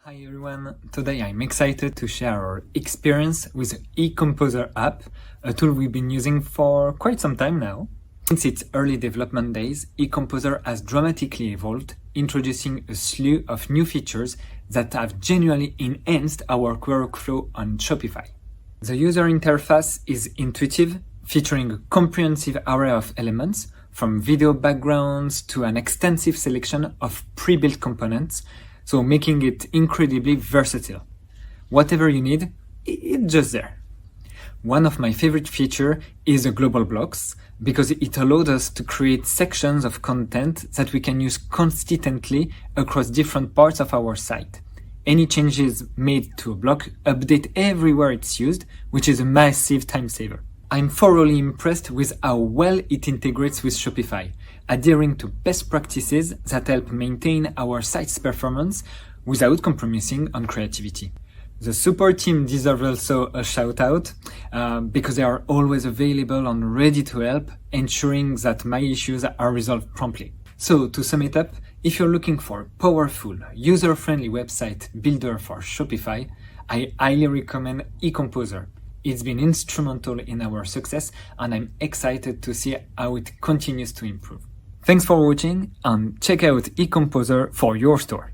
Hi everyone, today I'm excited to share our experience with EComposer app, a tool we've been using for quite some time now. Since its early development days, EComposer has dramatically evolved, introducing a slew of new features that have genuinely enhanced our workflow on Shopify. The user interface is intuitive, featuring a comprehensive array of elements, from video backgrounds to an extensive selection of pre-built components, so making it incredibly versatile. Whatever you need, it's just there. One of my favorite features is the global blocks, because it allowed us to create sections of content that we can use consistently across different parts of our site. Any changes made to a block update everywhere it's used, which is a massive time saver. I'm thoroughly impressed with how well it integrates with Shopify, adhering to best practices that help maintain our site's performance without compromising on creativity. The support team deserves also a shout out because they are always available and ready to help, ensuring that my issues are resolved promptly. So to sum it up, if you're looking for a powerful, user-friendly website builder for Shopify, I highly recommend EComposer. It's been instrumental in our success, and I'm excited to see how it continues to improve. Thanks for watching, and check out EComposer for your store.